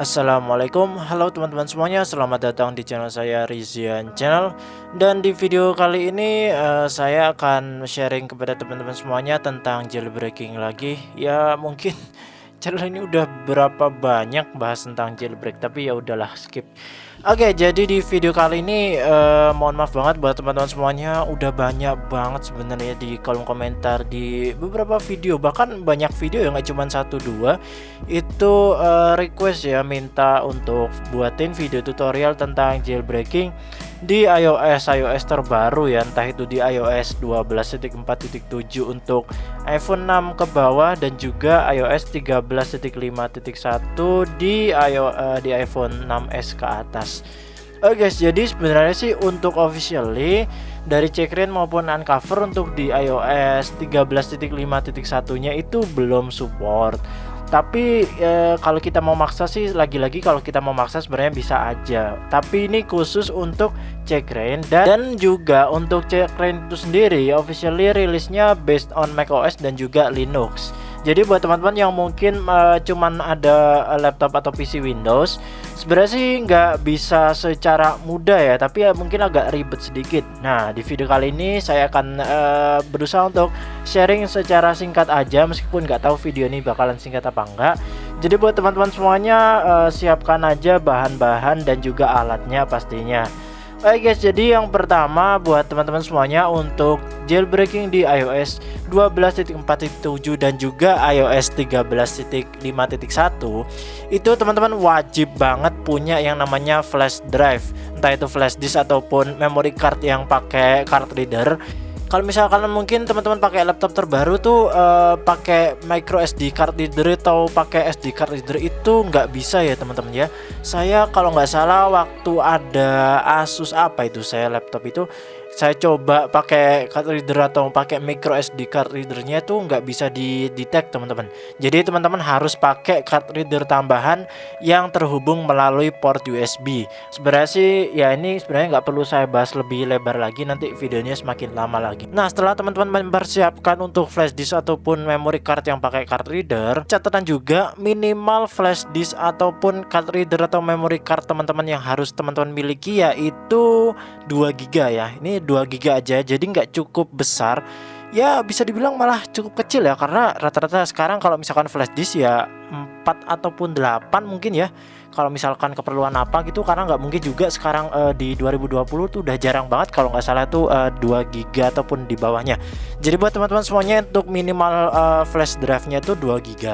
Assalamualaikum, halo teman-teman semuanya, selamat datang di channel saya Rizian Channel. Dan di video kali ini saya akan sharing kepada teman-teman semuanya tentang jailbreaking lagi. Ya mungkin channel ini udah berapa banyak bahas tentang jailbreak, tapi ya udahlah skip. Oke, jadi di video kali ini mohon maaf banget buat teman-teman semuanya, udah banyak banget sebenarnya di kolom komentar di beberapa video, bahkan banyak video yang nggak cuma satu dua itu request ya, minta untuk buatin video tutorial tentang jailbreaking di iOS terbaru ya, entah itu di iOS 12.4.7 untuk iPhone 6 ke bawah dan juga iOS 13.5.1 di iPhone 6s ke atas. Oke guys, jadi sebenarnya sih untuk officially dari Checkra1n maupun Uncover untuk di iOS 13.5.1-nya itu belum support. Tapi kalau kita mau maksa sih, lagi-lagi kalau kita mau maksa sebenarnya bisa aja. Tapi ini khusus untuk Checkra1n dan juga untuk Checkra1n itu sendiri officially rilisnya based on macOS dan juga Linux. Jadi buat teman-teman yang mungkin cuman ada laptop atau PC Windows, sebenarnya sih nggak bisa secara mudah ya, tapi ya mungkin agak ribet sedikit. Nah, di video kali ini saya akan berusaha untuk sharing secara singkat aja, meskipun nggak tahu video ini bakalan singkat apa enggak. Jadi buat teman-teman semuanya siapkan aja bahan-bahan dan juga alatnya pastinya. Oke guys, jadi yang pertama buat teman-teman semuanya untuk jailbreaking di iOS 12.4.7 dan juga iOS 13.5.1 itu teman-teman wajib banget punya yang namanya flash drive, entah itu flash disk ataupun memory card yang pakai card reader. Kalau misalkan mungkin teman-teman pakai laptop terbaru tuh pakai micro SD card reader atau pakai SD card reader itu nggak bisa ya teman-teman ya. Saya kalau nggak salah waktu ada Asus apa itu, saya laptop itu saya coba pakai card reader atau pakai micro SD card readernya itu nggak bisa di detect teman-teman. Jadi teman-teman harus pakai card reader tambahan yang terhubung melalui port USB. Sebenarnya sih ya ini sebenarnya nggak perlu saya bahas lebih lebar lagi, nanti videonya semakin lama lagi. Nah, setelah teman-teman mempersiapkan untuk flash disk ataupun memory card yang pakai card reader, catatan juga minimal flash disk ataupun card reader atau memory card teman-teman yang harus teman-teman miliki yaitu 2 GB ya. Ini 2 GB aja, jadi nggak cukup besar. Ya bisa dibilang malah cukup kecil ya, karena rata-rata sekarang kalau misalkan flash disk ya 4 ataupun 8 mungkin ya, kalau misalkan keperluan apa gitu, karena nggak mungkin juga sekarang di 2020 tuh udah jarang banget kalau nggak salah tuh 2 GB ataupun di bawahnya. Jadi buat teman-teman semuanya untuk minimal flash drive-nya itu 2 GB.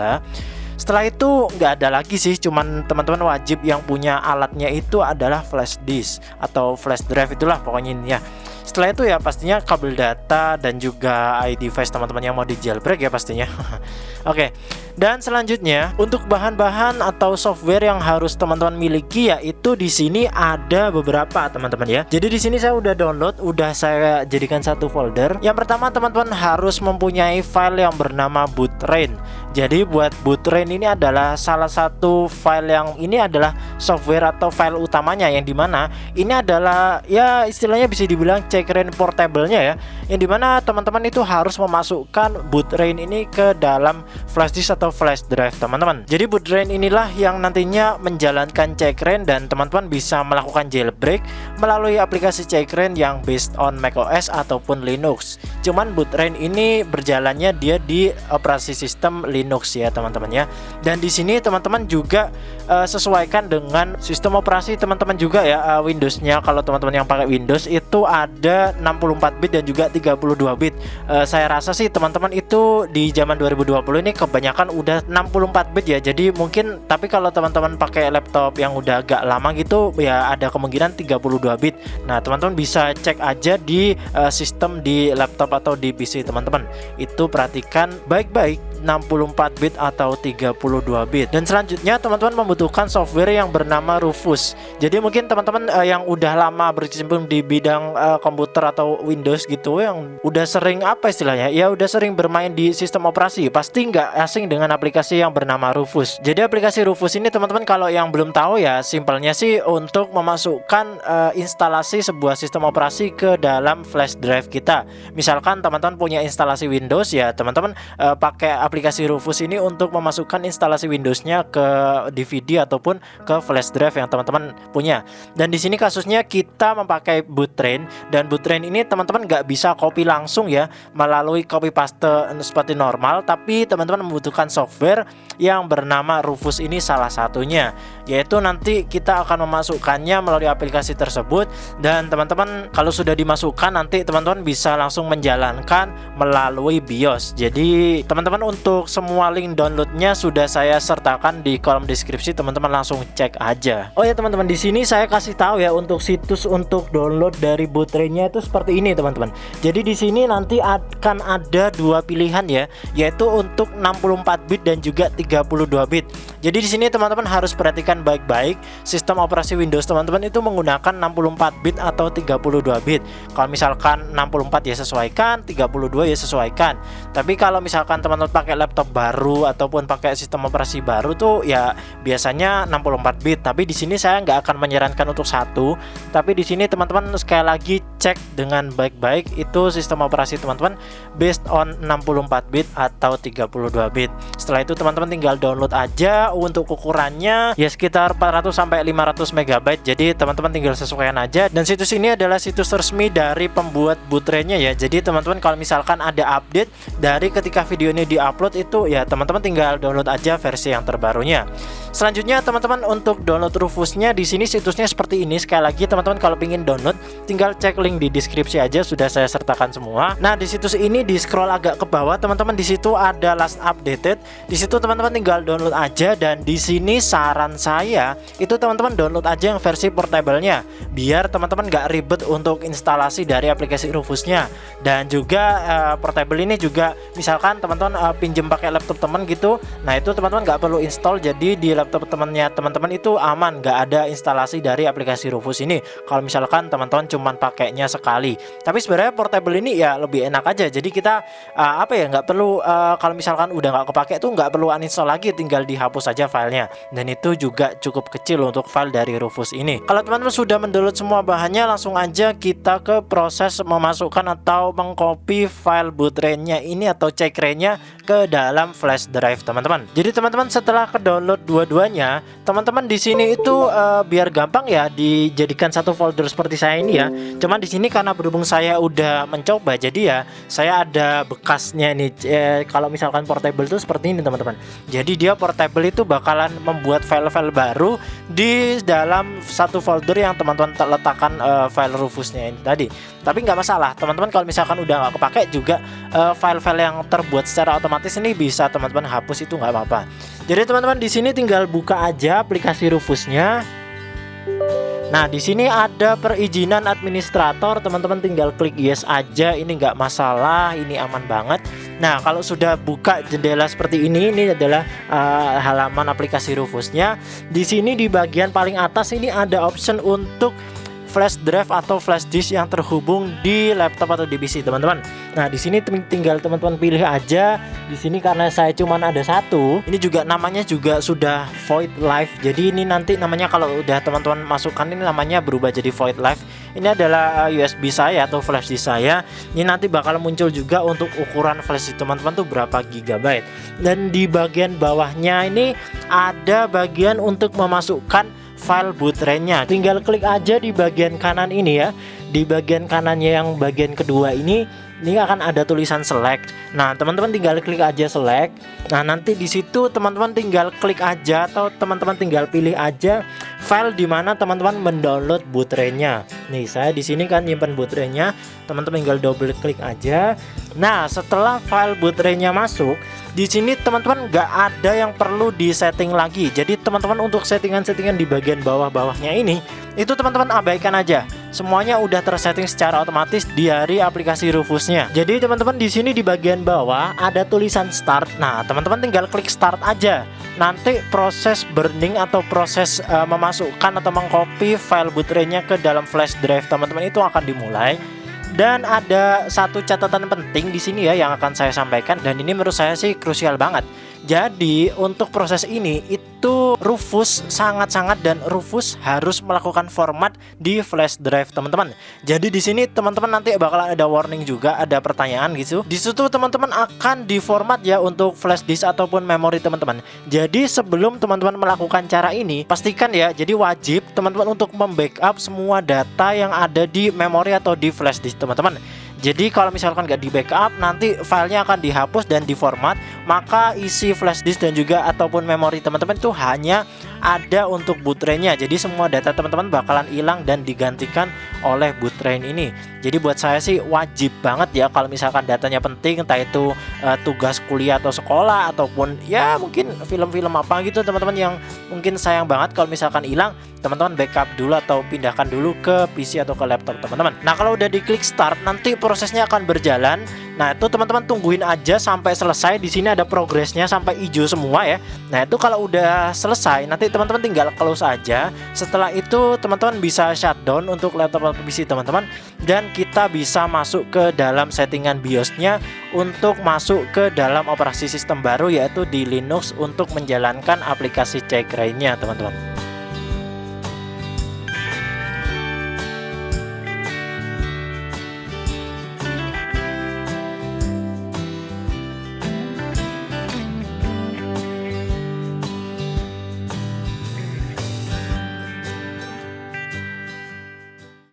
Setelah itu nggak ada lagi sih, cuman teman-teman wajib yang punya alatnya itu adalah flash disk atau flash drive, itulah pokoknya ini ya. Setelah itu ya pastinya kabel data dan juga iDevice teman-teman yang mau di jailbreak ya pastinya. Oke. Dan selanjutnya untuk bahan-bahan atau software yang harus teman-teman miliki yaitu di sini ada beberapa teman-teman ya. Jadi di sini saya udah download, udah saya jadikan satu folder. Yang pertama teman-teman harus mempunyai file yang bernama Bootrain. Jadi buat Bootrain ini adalah salah satu file yang ini adalah software atau file utamanya, yang dimana ini adalah ya istilahnya bisa dibilang Checkra1n portable-nya ya, yang dimana teman-teman itu harus memasukkan Bootrain ini ke dalam flash disk atau flash drive teman-teman. Jadi Bootrain inilah yang nantinya menjalankan Checkra1n dan teman-teman bisa melakukan jailbreak melalui aplikasi Checkra1n yang based on macOS ataupun Linux. Cuman Bootrain ini berjalannya dia di operasi sistem Linux ya teman-teman ya. Dan di sini teman-teman juga sesuaikan dengan sistem operasi teman-teman juga ya. Windowsnya kalau teman-teman yang pakai Windows itu ada 64 bit dan juga 32 bit. Saya rasa sih teman-teman itu di zaman 2020 ini kebanyakan udah 64 bit ya. Jadi mungkin, tapi kalau teman-teman pakai laptop yang udah agak lama gitu ya ada kemungkinan 32 bit. Nah, teman-teman bisa cek aja di sistem di laptop atau di PC teman-teman. Itu perhatikan baik-baik 64 bit atau 32 bit. Dan selanjutnya teman-teman membutuhkan software yang bernama Rufus. Jadi mungkin teman-teman yang udah lama berkecimpung di bidang komputer atau Windows gitu, yang udah sering apa istilahnya ya, udah sering bermain di sistem operasi, pasti nggak asing dengan aplikasi yang bernama Rufus. Jadi aplikasi Rufus ini teman-teman kalau yang belum tahu ya, simpelnya sih untuk memasukkan instalasi sebuah sistem operasi ke dalam flash drive kita. Misalkan teman-teman punya instalasi Windows ya, teman-teman pakai aplikasi aplikasi Rufus ini untuk memasukkan instalasi Windows-nya ke DVD ataupun ke flash drive yang teman-teman punya. Dan di sini kasusnya kita memakai boot train, dan boot train ini teman-teman nggak bisa copy langsung ya melalui copy paste seperti normal, tapi teman-teman membutuhkan software yang bernama Rufus ini salah satunya, yaitu nanti kita akan memasukkannya melalui aplikasi tersebut. Dan teman-teman kalau sudah dimasukkan, nanti teman-teman bisa langsung menjalankan melalui BIOS. Jadi teman-teman untuk semua link downloadnya sudah saya sertakan di kolom deskripsi, teman-teman langsung cek aja. Oh ya teman-teman, di sini saya kasih tahu ya untuk situs untuk download dari boot train-nya itu seperti ini teman-teman. Jadi di sini nanti akan ada dua pilihan ya, yaitu untuk 64 bit dan juga 32 bit. Jadi di sini teman-teman harus perhatikan baik-baik, sistem operasi Windows teman-teman itu menggunakan 64 bit atau 32 bit. Kalau misalkan 64 ya sesuaikan, 32 ya sesuaikan. Tapi kalau misalkan teman-teman pakai laptop baru ataupun pakai sistem operasi baru tuh ya biasanya 64 bit. Tapi di sini saya nggak akan menyarankan untuk satu. Tapi di sini teman-teman sekali lagi cek dengan baik-baik itu sistem operasi teman-teman based on 64 bit atau 32 bit. Setelah itu teman-teman tinggal download aja. Untuk ukurannya ya sekitar 400 sampai 500 MB. Jadi teman-teman tinggal sesuaikan aja. Dan situs ini adalah situs resmi dari pembuat boot train-nya ya. Jadi teman-teman kalau misalkan ada update dari ketika video ini diupload itu ya teman-teman tinggal download aja versi yang terbarunya. Selanjutnya teman-teman untuk download Rufusnya di sini situsnya seperti ini. Sekali lagi teman-teman kalau ingin download tinggal cek link di deskripsi aja, sudah saya sertakan semua. Nah di situs ini di scroll agak ke bawah teman-teman, di situ ada last updated. Di situ teman-teman tinggal download aja, dan di sini saran saya itu teman-teman download aja yang versi portable-nya biar teman-teman nggak ribet untuk instalasi dari aplikasi Rufusnya. Dan juga portable ini juga misalkan teman-teman pinjem pakai laptop teman gitu, nah itu teman-teman nggak perlu install, jadi di laptop temannya teman-teman itu aman, nggak ada instalasi dari aplikasi Rufus ini kalau misalkan teman-teman cuman pakainya sekali. Tapi sebenarnya portable ini ya lebih enak aja, jadi kita apa ya nggak perlu kalau misalkan udah nggak kepake tuh nggak perlu uninstall lagi, tinggal dihapus saja filenya, dan itu juga cukup kecil untuk file dari Rufus ini. Kalau teman-teman sudah mendownload semua bahannya, langsung aja kita ke proses memasukkan atau mengcopy file boot train-nya ini atau cekre-nya ke dalam flash drive teman-teman. Jadi teman-teman setelah ke download dua-duanya, teman-teman di sini itu biar gampang ya dijadikan satu folder seperti saya ini ya. Cuman di sini karena berhubung saya udah mencoba, jadi ya saya ada bekasnya ini. Kalau misalkan portable itu seperti ini teman-teman. Jadi dia portable itu bakalan membuat file-file baru di dalam satu folder yang teman-teman letakkan file Rufusnya ini tadi. Tapi nggak masalah teman-teman, kalau misalkan udah nggak kepake juga file-file yang terbuat secara otomatis ini bisa teman-teman hapus, itu nggak apa-apa. Jadi teman-teman di sini tinggal buka aja aplikasi Rufusnya. Nah di sini ada perizinan administrator, teman-teman tinggal klik yes aja, ini nggak masalah, ini aman banget. Nah kalau sudah buka jendela seperti ini adalah halaman aplikasi Rufusnya. Di sini di bagian paling atas ini ada option untuk flash drive atau flash disk yang terhubung di laptop atau di PC teman-teman. Nah di sini tinggal teman-teman pilih aja. Di sini karena saya cuman ada satu, ini juga namanya juga sudah Void Live. Jadi ini nanti namanya kalau udah teman-teman masukkan ini namanya berubah jadi Void Live. Ini adalah USB saya atau flash disk saya. Ini nanti bakal muncul juga untuk ukuran flash disk teman-teman tuh berapa gigabyte. Dan di bagian bawahnya ini ada bagian untuk memasukkan file boot train-nya. Tinggal klik aja di bagian kanan ini ya. Di bagian kanannya yang bagian kedua ini akan ada tulisan select. Nah, teman-teman tinggal klik aja select. Nah, nanti di situ teman-teman tinggal klik aja atau teman-teman tinggal pilih aja file di mana teman-teman mendownload boot train-nya. Nih, saya di sini kan nyimpan boot train-nya. Teman-teman tinggal double klik aja. Nah, setelah file boot train-nya masuk, di sini teman-teman nggak ada yang perlu disetting lagi. Jadi teman-teman untuk settingan-settingan di bagian bawah-bawahnya ini itu teman-teman abaikan aja. Semuanya udah tersetting secara otomatis dari aplikasi Rufusnya. Jadi teman-teman di sini di bagian bawah ada tulisan start. Nah, teman-teman tinggal klik start aja. Nanti proses burning atau proses memasukkan atau mengcopy file boot train-nya ke dalam flash drive teman-teman itu akan dimulai. Dan ada satu catatan penting di sini ya yang akan saya sampaikan, dan ini menurut saya sih krusial banget. Jadi untuk proses ini itu Rufus sangat-sangat dan Rufus harus melakukan format di flash drive teman-teman. Jadi di sini teman-teman nanti bakal ada warning juga, ada pertanyaan gitu. Di situ teman-teman akan diformat ya untuk flash disk ataupun memori teman-teman. Jadi sebelum teman-teman melakukan cara ini, pastikan ya, jadi wajib teman-teman untuk membackup semua data yang ada di memori atau di flash disk teman-teman. Jadi kalau misalkan nggak di backup, nanti filenya akan dihapus dan diformat, maka isi flash disk dan juga ataupun memori teman-teman itu hanya ada untuk boottrainnya. Jadi semua data teman-teman bakalan hilang dan digantikan oleh boottrain ini. Jadi buat saya sih wajib banget ya kalau misalkan datanya penting, entah itu tugas kuliah atau sekolah ataupun ya mungkin film-film apa gitu teman-teman, yang mungkin sayang banget kalau misalkan hilang, teman-teman backup dulu atau pindahkan dulu ke PC atau ke laptop teman-teman. Nah kalau udah diklik start, nanti prosesnya akan berjalan. Nah itu teman-teman tungguin aja sampai selesai. Di sini ada progresnya sampai hijau semua ya. Nah itu kalau udah selesai, nanti teman-teman tinggal close aja. Setelah itu teman-teman bisa shutdown untuk laptop atau PC teman-teman, dan kita bisa masuk ke dalam settingan BIOS-nya untuk masuk ke dalam operasi sistem baru, yaitu di Linux untuk menjalankan aplikasi Checkra-nya teman-teman.